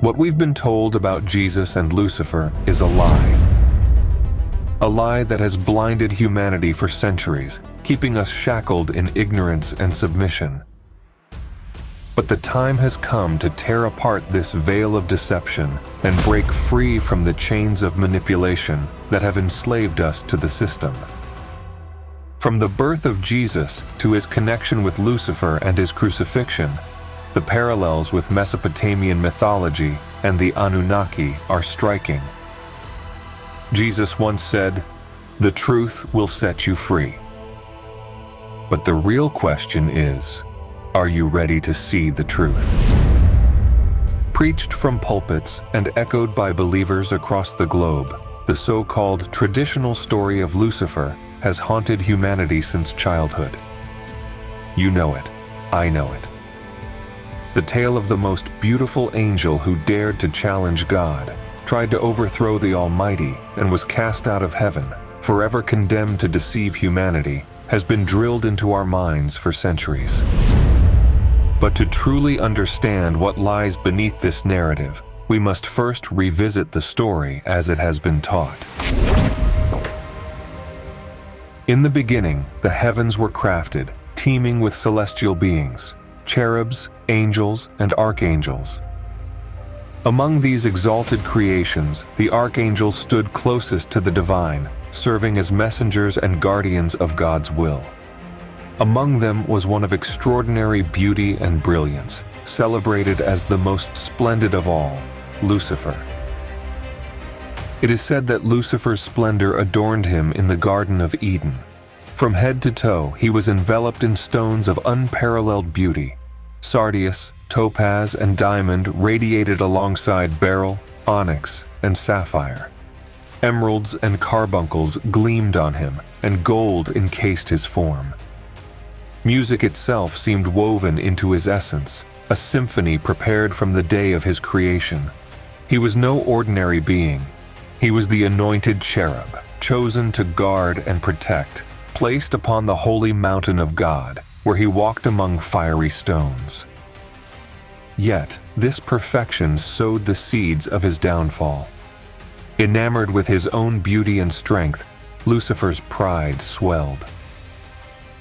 What we've been told about Jesus and Lucifer is a lie. A lie that has blinded humanity for centuries, keeping us shackled in ignorance and submission. But the time has come to tear apart this veil of deception and break free from the chains of manipulation that have enslaved us to the system. From the birth of Jesus to his connection with Lucifer and his crucifixion, the parallels with Mesopotamian mythology and the Anunnaki are striking. Jesus once said, "The truth will set you free." But the real question is, are you ready to see the truth? Preached from pulpits and echoed by believers across the globe, the so-called traditional story of Lucifer has haunted humanity since childhood. You know it. I know it. The tale of the most beautiful angel who dared to challenge God, tried to overthrow the Almighty, and was cast out of heaven, forever condemned to deceive humanity, has been drilled into our minds for centuries. But to truly understand what lies beneath this narrative, we must first revisit the story as it has been taught. In the beginning, the heavens were crafted, teeming with celestial beings, cherubs, angels, and archangels. Among these exalted creations, the archangels stood closest to the divine, serving as messengers and guardians of God's will. Among them was one of extraordinary beauty and brilliance, celebrated as the most splendid of all, Lucifer. It is said that Lucifer's splendor adorned him in the Garden of Eden. From head to toe, he was enveloped in stones of unparalleled beauty. Sardius, topaz, and diamond radiated alongside beryl, onyx, and sapphire. Emeralds and carbuncles gleamed on him, and gold encased his form. Music itself seemed woven into his essence, a symphony prepared from the day of his creation. He was no ordinary being. He was the anointed cherub, chosen to guard and protect, placed upon the holy mountain of God, where he walked among fiery stones. Yet, this perfection sowed the seeds of his downfall. Enamored with his own beauty and strength, Lucifer's pride swelled.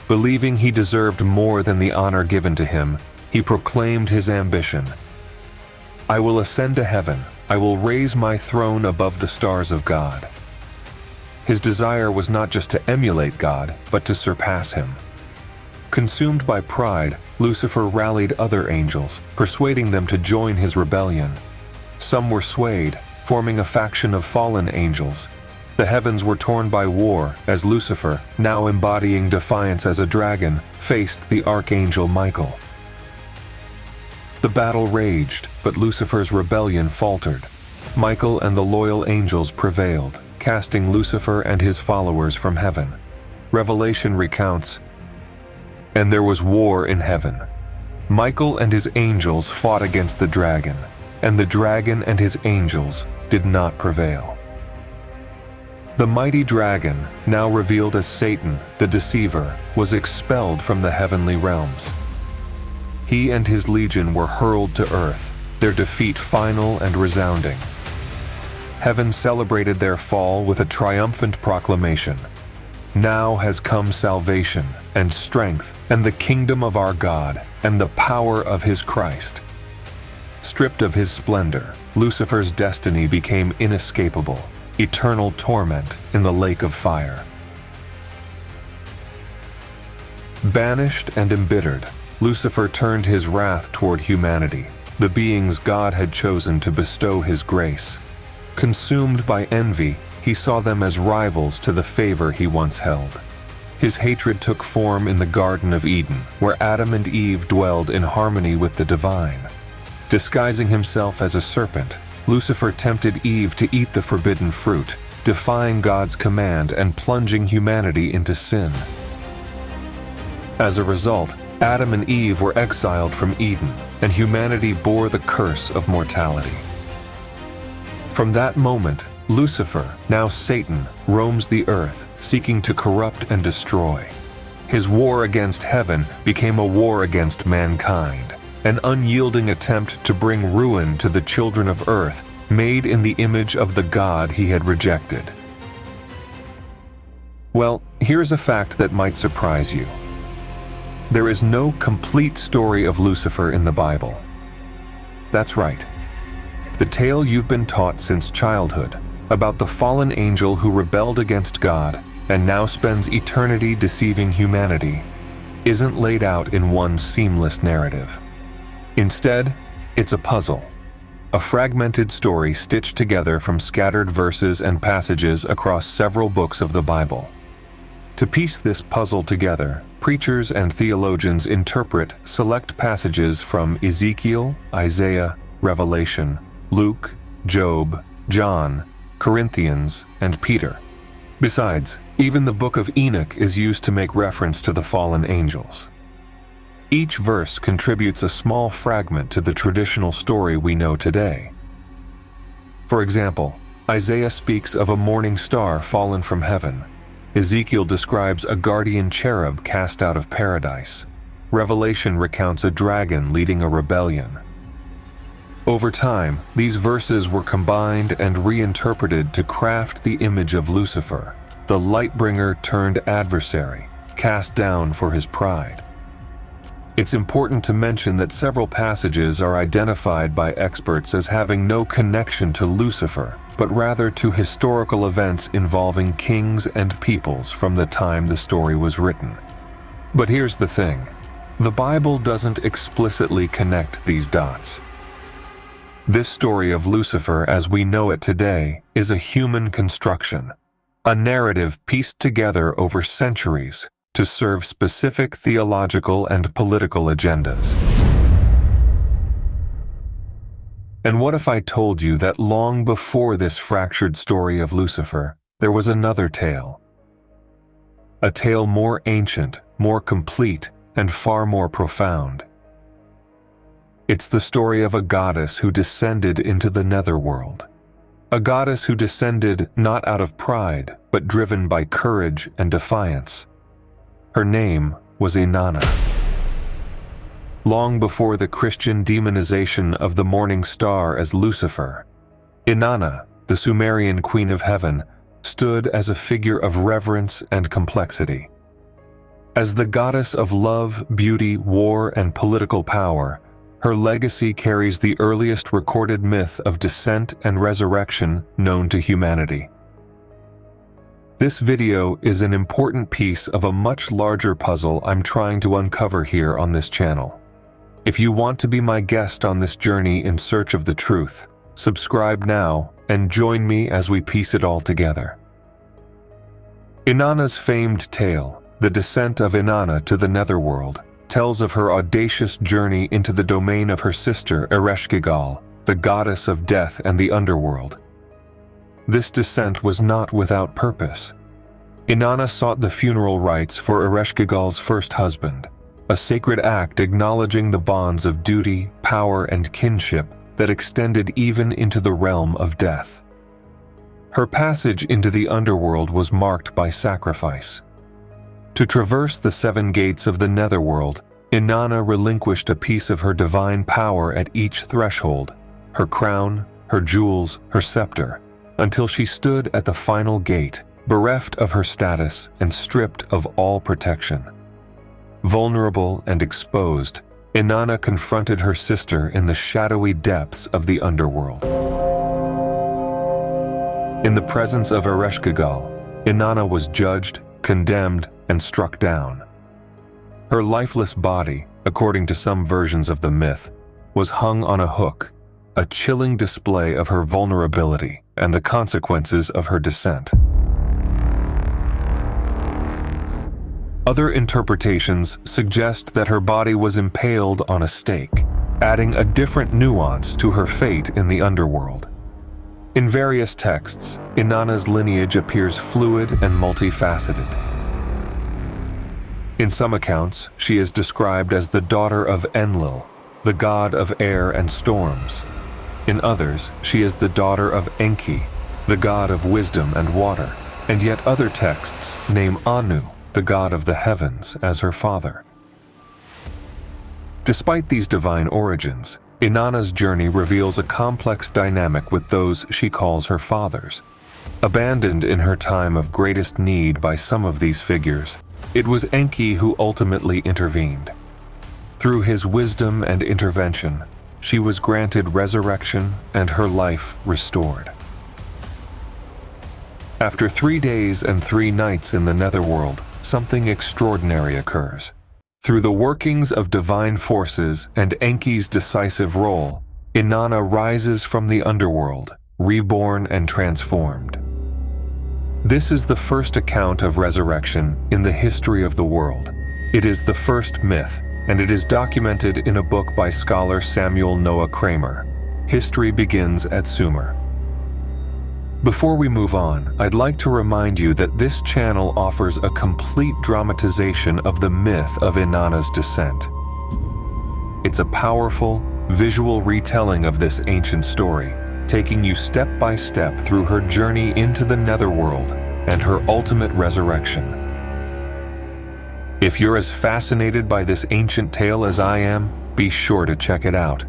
Believing he deserved more than the honor given to him, he proclaimed his ambition. "I will ascend to heaven. I will raise my throne above the stars of God." His desire was not just to emulate God, but to surpass him. Consumed by pride, Lucifer rallied other angels, persuading them to join his rebellion. Some were swayed, forming a faction of fallen angels. The heavens were torn by war as Lucifer, now embodying defiance as a dragon, faced the archangel Michael. The battle raged, but Lucifer's rebellion faltered. Michael and the loyal angels prevailed, casting Lucifer and his followers from heaven. Revelation recounts, "And there was war in heaven. Michael and his angels fought against the dragon, and the dragon and his angels did not prevail." The mighty dragon, now revealed as Satan, the deceiver, was expelled from the heavenly realms. He and his legion were hurled to earth, their defeat final and resounding. Heaven celebrated their fall with a triumphant proclamation. "Now has come salvation and strength and the kingdom of our God and the power of his Christ." Stripped of his splendor, Lucifer's destiny became inescapable, eternal torment in the lake of fire. Banished and embittered, Lucifer turned his wrath toward humanity, the beings God had chosen to bestow his grace. Consumed by envy, he saw them as rivals to the favor he once held. His hatred took form in the Garden of Eden, where Adam and Eve dwelled in harmony with the divine. Disguising himself as a serpent, Lucifer tempted Eve to eat the forbidden fruit, defying God's command and plunging humanity into sin. As a result, Adam and Eve were exiled from Eden, and humanity bore the curse of mortality. From that moment, Lucifer, now Satan, roams the earth, seeking to corrupt and destroy. His war against heaven became a war against mankind, an unyielding attempt to bring ruin to the children of earth, made in the image of the God he had rejected. Well, here's a fact that might surprise you. There is no complete story of Lucifer in the Bible. That's right. The tale you've been taught since childhood, about the fallen angel who rebelled against God and now spends eternity deceiving humanity, isn't laid out in one seamless narrative. Instead, it's a puzzle, a fragmented story stitched together from scattered verses and passages across several books of the Bible. To piece this puzzle together, preachers and theologians interpret select passages from Ezekiel, Isaiah, Revelation, Luke, Job, John, Corinthians, and Peter. Besides, even the book of Enoch is used to make reference to the fallen angels. Each verse contributes a small fragment to the traditional story we know today. For example, Isaiah speaks of a morning star fallen from heaven. Ezekiel describes a guardian cherub cast out of paradise. Revelation recounts a dragon leading a rebellion. Over time, these verses were combined and reinterpreted to craft the image of Lucifer, the light-bringer turned adversary, cast down for his pride. It's important to mention that several passages are identified by experts as having no connection to Lucifer, but rather to historical events involving kings and peoples from the time the story was written. But here's the thing. The Bible doesn't explicitly connect these dots. This story of Lucifer as we know it today is a human construction, a narrative pieced together over centuries to serve specific theological and political agendas. And what if I told you that long before this fractured story of Lucifer, there was another tale? A tale more ancient, more complete, and far more profound. It's the story of a goddess who descended into the netherworld. A goddess who descended not out of pride, but driven by courage and defiance. Her name was Inanna. Long before the Christian demonization of the morning star as Lucifer, Inanna, the Sumerian Queen of Heaven, stood as a figure of reverence and complexity. As the goddess of love, beauty, war, and political power, her legacy carries the earliest recorded myth of descent and resurrection known to humanity. This video is an important piece of a much larger puzzle I'm trying to uncover here on this channel. If you want to be my guest on this journey in search of the truth, subscribe now and join me as we piece it all together. Inanna's famed tale, The Descent of Inanna to the Netherworld, tells of her audacious journey into the domain of her sister Ereshkigal, the goddess of death and the underworld. This descent was not without purpose. Inanna sought the funeral rites for Ereshkigal's first husband, a sacred act acknowledging the bonds of duty, power, and kinship that extended even into the realm of death. Her passage into the underworld was marked by sacrifice. To traverse the 7 gates of the netherworld, Inanna relinquished a piece of her divine power at each threshold, her crown, her jewels, her scepter, until she stood at the final gate, bereft of her status and stripped of all protection. Vulnerable and exposed, Inanna confronted her sister in the shadowy depths of the underworld. In the presence of Ereshkigal, Inanna was judged, condemned, and struck down. Her lifeless body, according to some versions of the myth, was hung on a hook, a chilling display of her vulnerability and the consequences of her descent. Other interpretations suggest that her body was impaled on a stake, adding a different nuance to her fate in the underworld. In various texts, Inanna's lineage appears fluid and multifaceted. In some accounts, she is described as the daughter of Enlil, the god of air and storms. In others, she is the daughter of Enki, the god of wisdom and water, and yet other texts name Anu, the god of the heavens, as her father. Despite these divine origins, Inanna's journey reveals a complex dynamic with those she calls her fathers. Abandoned in her time of greatest need by some of these figures, it was Enki who ultimately intervened. Through his wisdom and intervention, she was granted resurrection and her life restored. After 3 days and 3 nights in the netherworld, something extraordinary occurs. Through the workings of divine forces and Enki's decisive role, Inanna rises from the underworld, reborn and transformed. This is the first account of resurrection in the history of the world. It is the first myth, and it is documented in a book by scholar Samuel Noah Kramer. History begins at Sumer. Before we move on, I'd like to remind you that this channel offers a complete dramatization of the myth of Inanna's descent. It's a powerful, visual retelling of this ancient story, taking you step by step through her journey into the netherworld and her ultimate resurrection. If you're as fascinated by this ancient tale as I am, be sure to check it out.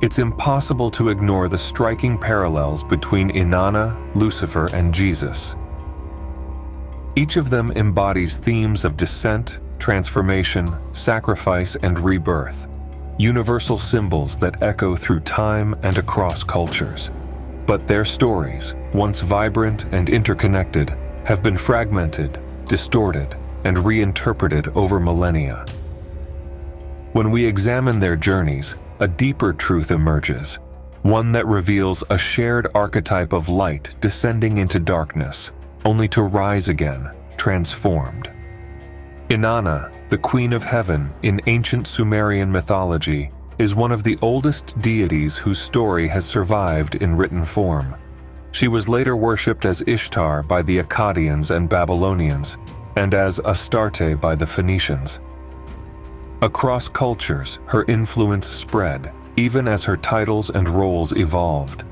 It's impossible to ignore the striking parallels between Inanna, Lucifer, and Jesus. Each of them embodies themes of descent, transformation, sacrifice, and rebirth, universal symbols that echo through time and across cultures. But their stories, once vibrant and interconnected, have been fragmented, distorted, and reinterpreted over millennia. When we examine their journeys, a deeper truth emerges, one that reveals a shared archetype of light descending into darkness, only to rise again, transformed. Inanna, the Queen of Heaven in ancient Sumerian mythology, is one of the oldest deities whose story has survived in written form. She was later worshipped as Ishtar by the Akkadians and Babylonians, and as Astarte by the Phoenicians. Across cultures, her influence spread, even as her titles and roles evolved.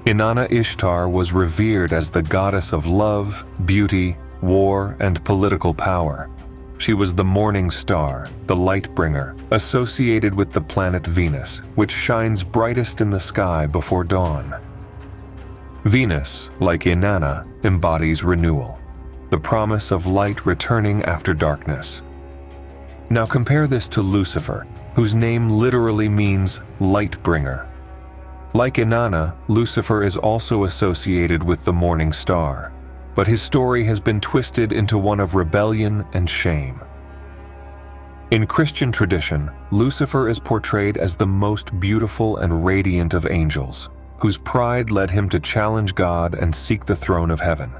Inanna Ishtar was revered as the goddess of love, beauty, war, and political power. She was the morning star, the light bringer, associated with the planet Venus, which shines brightest in the sky before dawn. Venus, like Inanna, embodies renewal, the promise of light returning after darkness. Now compare this to Lucifer, whose name literally means light bringer. Like Inanna, Lucifer is also associated with the morning star, but his story has been twisted into one of rebellion and shame. In Christian tradition, Lucifer is portrayed as the most beautiful and radiant of angels, whose pride led him to challenge God and seek the throne of heaven.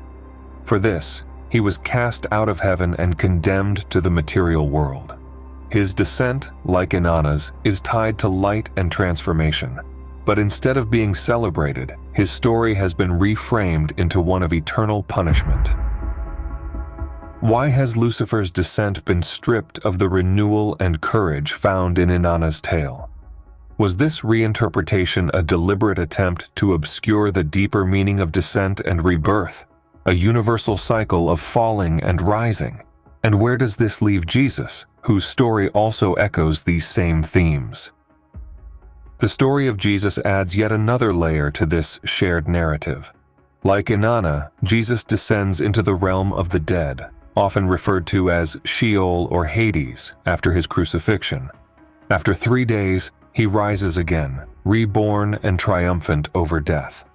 For this, he was cast out of heaven and condemned to the material world. His descent, like Inanna's, is tied to light and transformation. But instead of being celebrated, his story has been reframed into one of eternal punishment. Why has Lucifer's descent been stripped of the renewal and courage found in Inanna's tale? Was this reinterpretation a deliberate attempt to obscure the deeper meaning of descent and rebirth, a universal cycle of falling and rising? And where does this leave Jesus, whose story also echoes these same themes? The story of Jesus adds yet another layer to this shared narrative. Like Inanna, Jesus descends into the realm of the dead, often referred to as Sheol or Hades, after his crucifixion. After 3 days, he rises again, reborn and triumphant over death.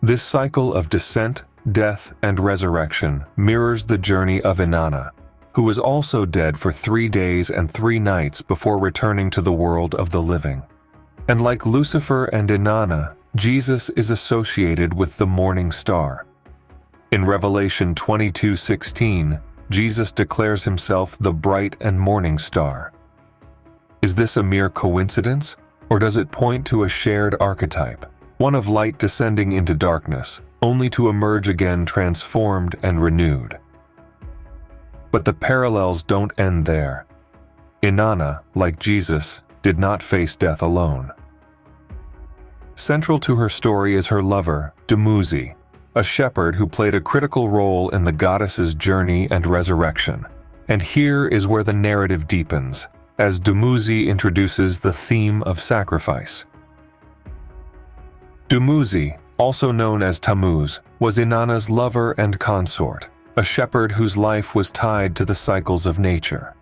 This cycle of descent, death, and resurrection mirrors the journey of Inanna, who was also dead for 3 days and 3 nights before returning to the world of the living. And like Lucifer and Inanna, Jesus is associated with the morning star. In Revelation 22:16, Jesus declares himself the bright and morning star. Is this a mere coincidence, or does it point to a shared archetype, one of light descending into darkness, only to emerge again transformed and renewed? But the parallels don't end there. Inanna, like Jesus, did not face death alone. Central to her story is her lover, Dumuzi, a shepherd who played a critical role in the goddess's journey and resurrection. And here is where the narrative deepens. as Dumuzi introduces the theme of sacrifice. Dumuzi, also known as Tammuz, was Inanna's lover and consort, a shepherd whose life was tied to the cycles of nature.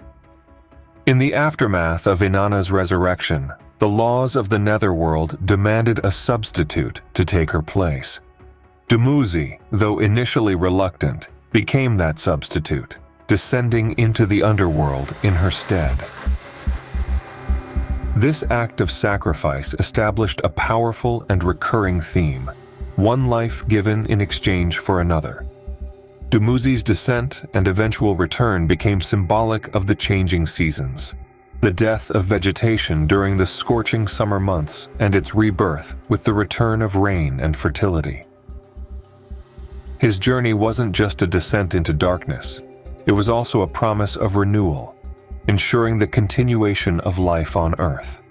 In the aftermath of Inanna's resurrection, the laws of the netherworld demanded a substitute to take her place. Dumuzi, though initially reluctant, became that substitute, descending into the underworld in her stead. This act of sacrifice established a powerful and recurring theme, one life given in exchange for another. Dumuzi's descent and eventual return became symbolic of the changing seasons, the death of vegetation during the scorching summer months and its rebirth with the return of rain and fertility. His journey wasn't just a descent into darkness, it was also a promise of renewal, ensuring the continuation of life on earth.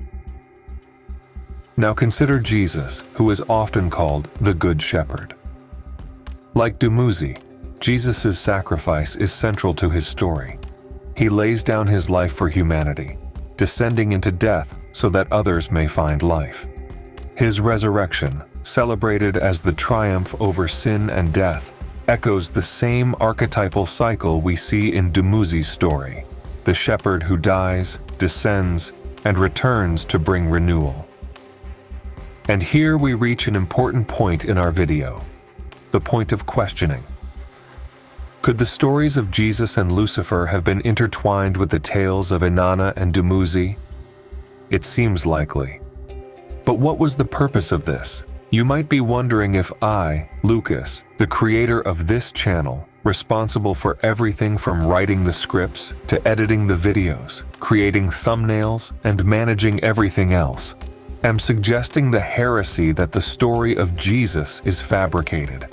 Now consider Jesus, who is often called the Good Shepherd. Like Dumuzi, Jesus' sacrifice is central to his story. He lays down his life for humanity, descending into death so that others may find life. His resurrection, celebrated as the triumph over sin and death, echoes the same archetypal cycle we see in Dumuzi's story, the shepherd who dies, descends, and returns to bring renewal. And here we reach an important point in our video, the point of questioning. Could the stories of Jesus and Lucifer have been intertwined with the tales of Inanna and Dumuzi? It seems likely. But what was the purpose of this? You might be wondering if I, Lucas, the creator of this channel, responsible for everything from writing the scripts to editing the videos, creating thumbnails, and managing everything else, am suggesting the heresy that the story of Jesus is fabricated.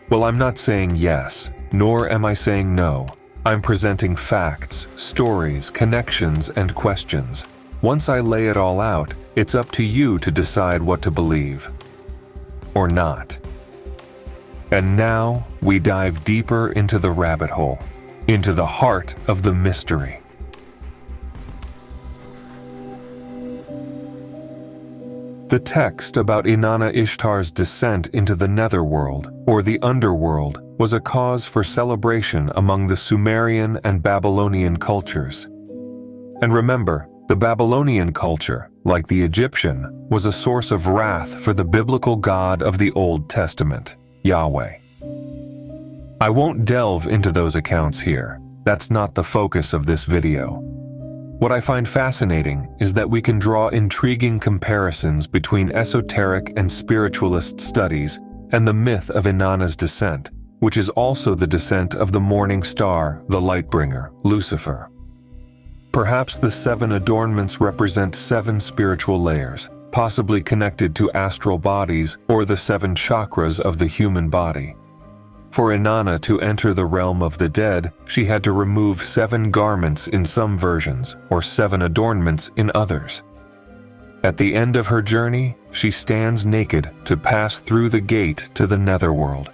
Well, I'm not saying yes, nor am I saying no. I'm presenting facts, stories, connections, and questions. Once I lay it all out, it's up to you to decide what to believe. Or not. And now, we dive deeper into the rabbit hole, into the heart of the mystery. The text about Inanna Ishtar's descent into the netherworld, or the underworld, was a cause for celebration among the Sumerian and Babylonian cultures. And remember, the Babylonian culture, like the Egyptian, was a source of wrath for the biblical God of the Old Testament, Yahweh. I won't delve into those accounts here. That's not the focus of this video. What I find fascinating is that we can draw intriguing comparisons between esoteric and spiritualist studies and the myth of Inanna's descent, which is also the descent of the morning star, the light-bringer, Lucifer. Perhaps the 7 adornments represent 7 spiritual layers, possibly connected to astral bodies or the 7 chakras of the human body. For Inanna to enter the realm of the dead, she had to remove 7 garments in some versions, or 7 adornments in others. At the end of her journey, she stands naked to pass through the gate to the netherworld.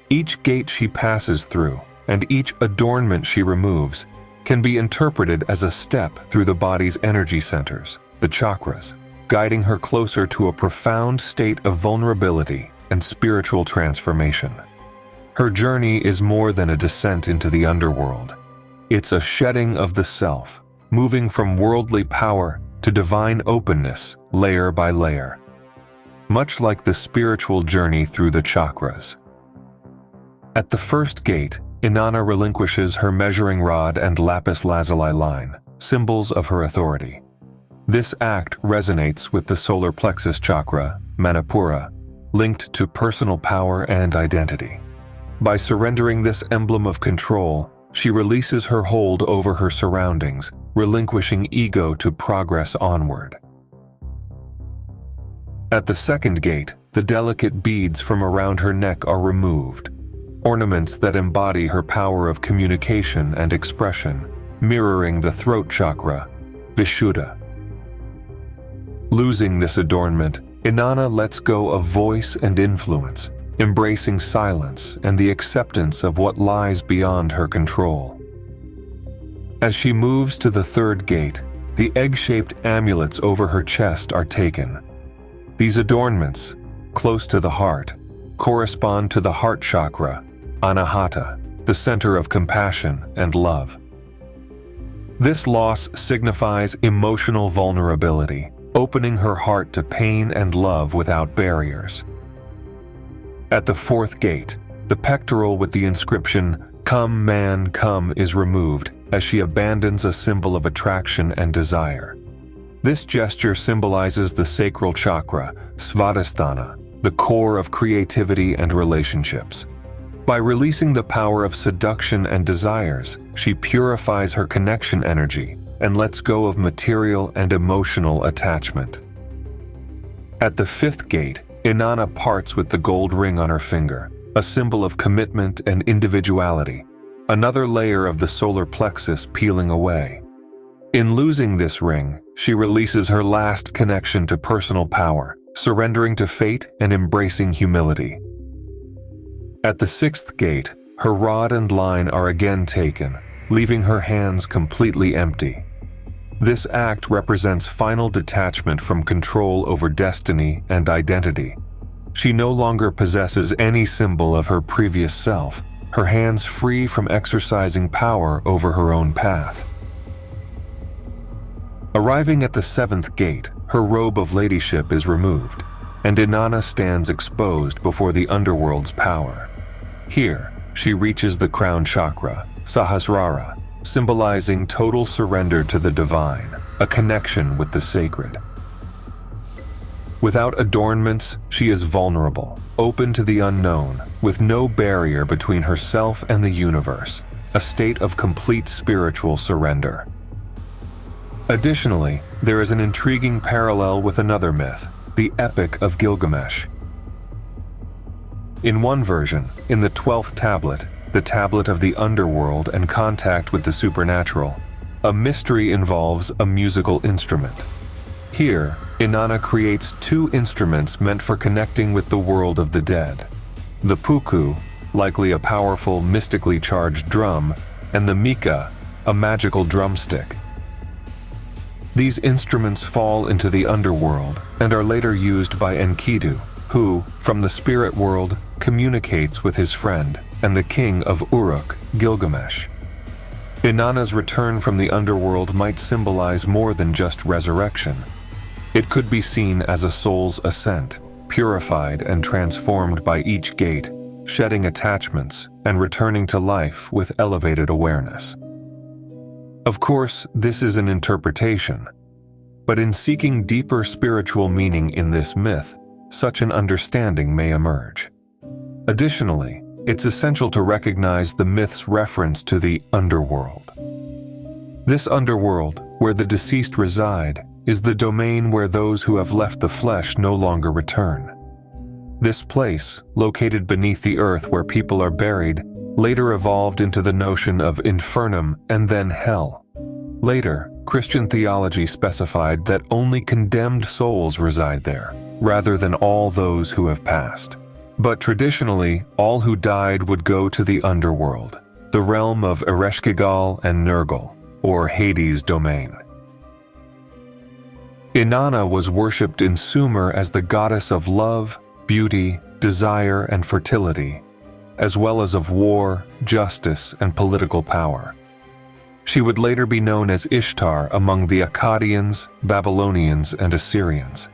Each gate she passes through, and each adornment she removes, can be interpreted as a step through the body's energy centers, the chakras, guiding her closer to a profound state of vulnerability and spiritual transformation. Her journey is more than a descent into the underworld. It's a shedding of the self, moving from worldly power to divine openness, layer by layer. Much like the spiritual journey through the chakras. At the first gate, Inanna relinquishes her measuring rod and lapis lazuli line, symbols of her authority. This act resonates with the solar plexus chakra, Manipura, linked to personal power and identity. By surrendering this emblem of control, she releases her hold over her surroundings, relinquishing ego to progress onward. At the second gate, the delicate beads from around her neck are removed, ornaments that embody her power of communication and expression, mirroring the throat chakra, Vishuddha. Losing this adornment, Inanna lets go of voice and influence, embracing silence and the acceptance of what lies beyond her control. As she moves to the third gate, the egg-shaped amulets over her chest are taken. These adornments, close to the heart, correspond to the heart chakra, Anahata, the center of compassion and love. This loss signifies emotional vulnerability, opening her heart to pain and love without barriers. At the fourth gate, the pectoral with the inscription, "Come, man, come," is removed as she abandons a symbol of attraction and desire. This gesture symbolizes the sacral chakra, Svadhisthana, the core of creativity and relationships. By releasing the power of seduction and desires, she purifies her connection energy and lets go of material and emotional attachment. At the fifth gate, Inanna parts with the gold ring on her finger, a symbol of commitment and individuality, another layer of the solar plexus peeling away. In losing this ring, she releases her last connection to personal power, surrendering to fate and embracing humility. At the sixth gate, her rod and line are again taken, leaving her hands completely empty. This act represents final detachment from control over destiny and identity. She no longer possesses any symbol of her previous self, her hands free from exercising power over her own path. Arriving at the seventh gate, her robe of ladyship is removed, and Inanna stands exposed before the underworld's power. Here, she reaches the crown chakra, Sahasrara, symbolizing total surrender to the divine, a connection with the sacred. Without adornments, she is vulnerable, open to the unknown, with no barrier between herself and the universe, a state of complete spiritual surrender. Additionally, there is an intriguing parallel with another myth, the Epic of Gilgamesh. In one version, in the 12th tablet, the tablet of the underworld and contact with the supernatural, a mystery involves a musical instrument. Here, Inanna creates two instruments meant for connecting with the world of the dead. The puku, likely a powerful, mystically charged drum, and the mika, a magical drumstick. These instruments fall into the underworld and are later used by Enkidu, who, from the spirit world, communicates with his friend and the king of Uruk, Gilgamesh. Inanna's return from the underworld might symbolize more than just resurrection. It could be seen as a soul's ascent, purified and transformed by each gate, shedding attachments and returning to life with elevated awareness. Of course, this is an interpretation, but in seeking deeper spiritual meaning in this myth, such an understanding may emerge. Additionally, it's essential to recognize the myth's reference to the underworld. This underworld, where the deceased reside, is the domain where those who have left the flesh no longer return. This place, located beneath the earth where people are buried, later evolved into the notion of infernum and then hell. Later, Christian theology specified that only condemned souls reside there, rather than all those who have passed. But traditionally, all who died would go to the underworld, the realm of Ereshkigal and Nergal, or Hades' domain. Inanna was worshipped in Sumer as the goddess of love, beauty, desire, and fertility, as well as of war, justice, and political power. She would later be known as Ishtar among the Akkadians, Babylonians, and Assyrians.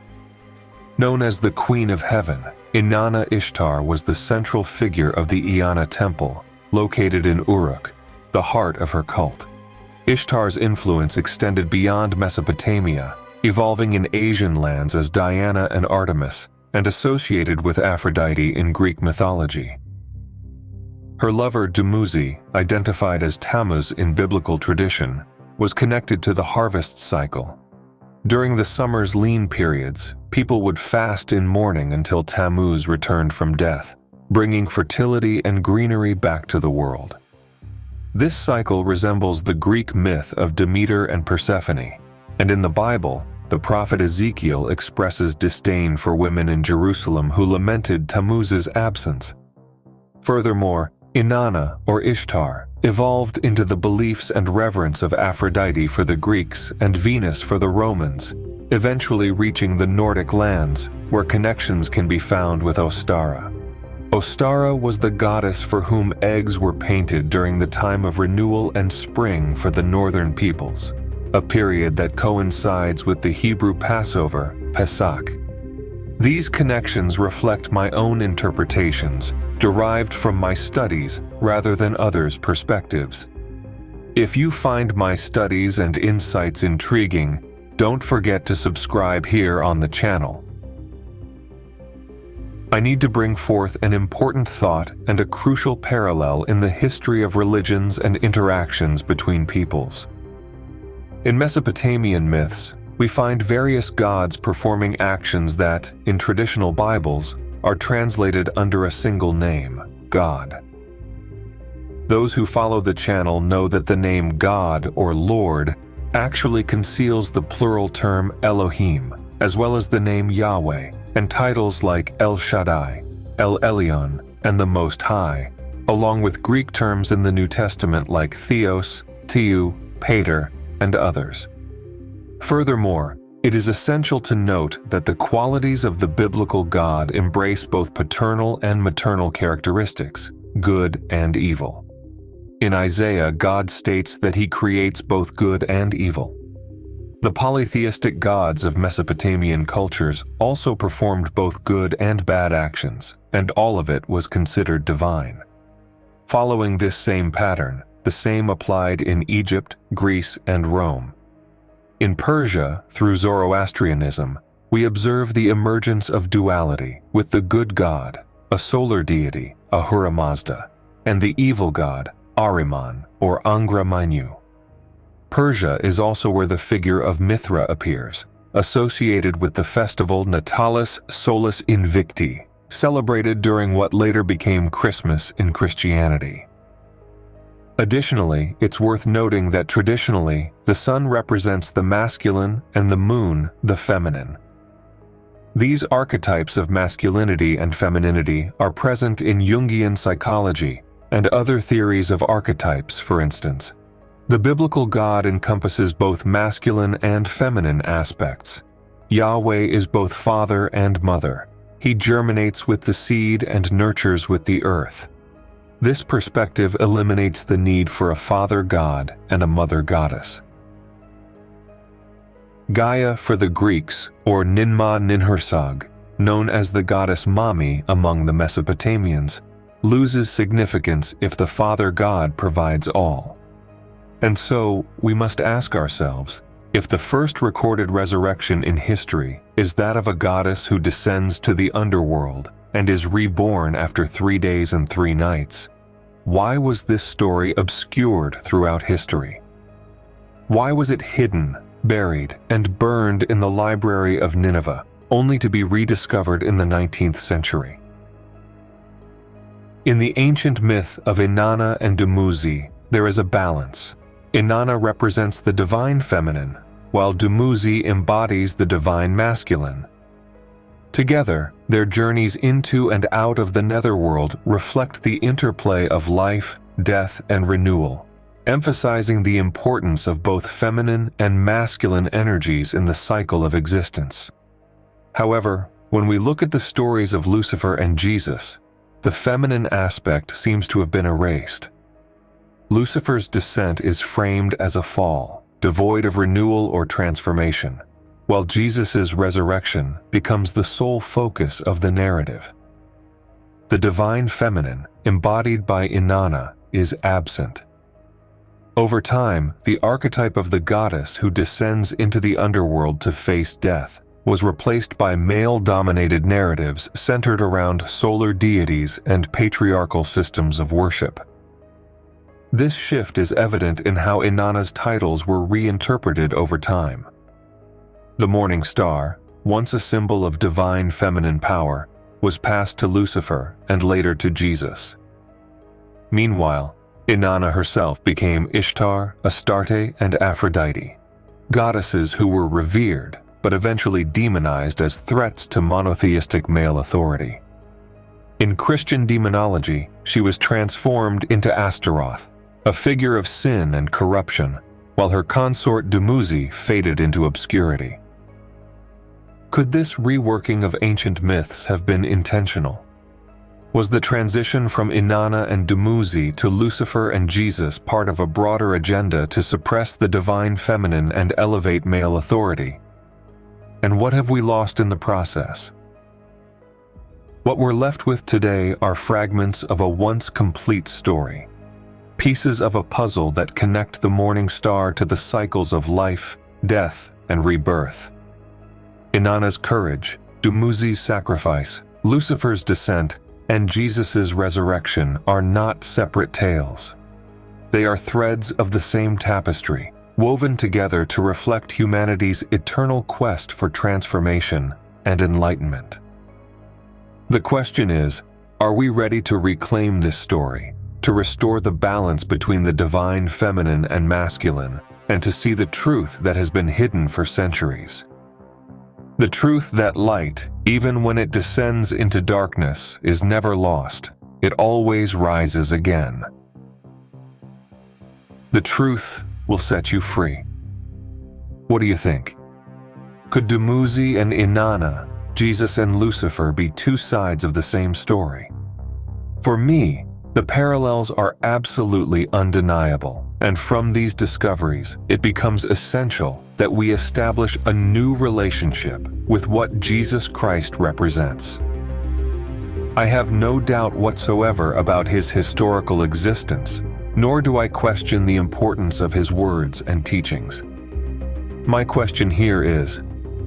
Known as the Queen of Heaven, Inanna Ishtar was the central figure of the Inanna temple, located in Uruk, the heart of her cult. Ishtar's influence extended beyond Mesopotamia, evolving in Asian lands as Diana and Artemis, and associated with Aphrodite in Greek mythology. Her lover Dumuzi, identified as Tammuz in biblical tradition, was connected to the harvest cycle. During the summer's lean periods, people would fast in mourning until Tammuz returned from death, bringing fertility and greenery back to the world. This cycle resembles the Greek myth of Demeter and Persephone, and in the Bible, the prophet Ezekiel expresses disdain for women in Jerusalem who lamented Tammuz's absence. Furthermore, Inanna, or Ishtar, evolved into the beliefs and reverence of Aphrodite for the Greeks and Venus for the Romans, eventually reaching the Nordic lands, where connections can be found with Ostara. Ostara was the goddess for whom eggs were painted during the time of renewal and spring for the northern peoples, a period that coincides with the Hebrew Passover, Pesach. These connections reflect my own interpretations, derived from my studies rather than others' perspectives. If you find my studies and insights intriguing, don't forget to subscribe here on the channel. I need to bring forth an important thought and a crucial parallel in the history of religions and interactions between peoples. In Mesopotamian myths, we find various gods performing actions that, in traditional Bibles, are translated under a single name, God. Those who follow the channel know that the name God or Lord actually conceals the plural term Elohim, as well as the name Yahweh, and titles like El Shaddai, El Elyon, and the Most High, along with Greek terms in the New Testament like Theos, Theou, Pater, and others. Furthermore, it is essential to note that the qualities of the biblical God embrace both paternal and maternal characteristics, good and evil. In Isaiah, God states that he creates both good and evil. The polytheistic gods of Mesopotamian cultures also performed both good and bad actions, and all of it was considered divine. Following this same pattern, the same applied in Egypt, Greece, and Rome. In Persia, through Zoroastrianism, we observe the emergence of duality, with the good god, a solar deity, Ahura Mazda, and the evil god, Ahriman, or Angra Mainyu. Persia is also where the figure of Mithra appears, associated with the festival Natalis Solis Invicti, celebrated during what later became Christmas in Christianity. Additionally, it's worth noting that traditionally, the sun represents the masculine and the moon the feminine. These archetypes of masculinity and femininity are present in Jungian psychology and other theories of archetypes, for instance. The biblical God encompasses both masculine and feminine aspects. Yahweh is both father and mother. He germinates with the seed and nurtures with the earth. This perspective eliminates the need for a father god and a mother goddess. Gaia for the Greeks, or Ninmah Ninhursag, known as the goddess Mami among the Mesopotamians, loses significance if the father god provides all. And so, we must ask ourselves, if the first recorded resurrection in history is that of a goddess who descends to the underworld and is reborn after 3 days and 3 nights, why was this story obscured throughout history? Why was it hidden, buried, and burned in the library of Nineveh, only to be rediscovered in the 19th century? In the ancient myth of Inanna and Dumuzi, there is a balance. Inanna represents the divine feminine, while Dumuzi embodies the divine masculine. Together, their journeys into and out of the netherworld reflect the interplay of life, death, and renewal, emphasizing the importance of both feminine and masculine energies in the cycle of existence. However, when we look at the stories of Lucifer and Jesus, the feminine aspect seems to have been erased. Lucifer's descent is framed as a fall, devoid of renewal or transformation, while Jesus' resurrection becomes the sole focus of the narrative. The divine feminine, embodied by Inanna, is absent. Over time, the archetype of the goddess who descends into the underworld to face death was replaced by male-dominated narratives centered around solar deities and patriarchal systems of worship. This shift is evident in how Inanna's titles were reinterpreted over time. The morning star, once a symbol of divine feminine power, was passed to Lucifer and later to Jesus. Meanwhile, Inanna herself became Ishtar, Astarte, and Aphrodite, goddesses who were revered but eventually demonized as threats to monotheistic male authority. In Christian demonology, she was transformed into Astaroth, a figure of sin and corruption, while her consort Dumuzi faded into obscurity. Could this reworking of ancient myths have been intentional? Was the transition from Inanna and Dumuzi to Lucifer and Jesus part of a broader agenda to suppress the divine feminine and elevate male authority? And what have we lost in the process? What we're left with today are fragments of a once complete story, pieces of a puzzle that connect the morning star to the cycles of life, death, and rebirth. Inanna's courage, Dumuzi's sacrifice, Lucifer's descent, and Jesus' resurrection are not separate tales. They are threads of the same tapestry, woven together to reflect humanity's eternal quest for transformation and enlightenment. The question is, are we ready to reclaim this story, to restore the balance between the divine feminine and masculine, and to see the truth that has been hidden for centuries? The truth that light, even when it descends into darkness, is never lost. It always rises again. The truth will set you free. What do you think? Could Dumuzi and Inanna, Jesus and Lucifer be two sides of the same story? For me, the parallels are absolutely undeniable, and from these discoveries, it becomes essential that we establish a new relationship with what Jesus Christ represents. I have no doubt whatsoever about his historical existence, nor do I question the importance of his words and teachings. My question here is,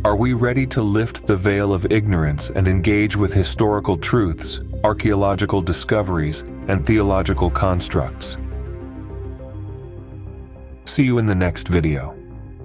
are we ready to lift the veil of ignorance and engage with historical truths, archaeological discoveries, and theological constructs? See you in the next video.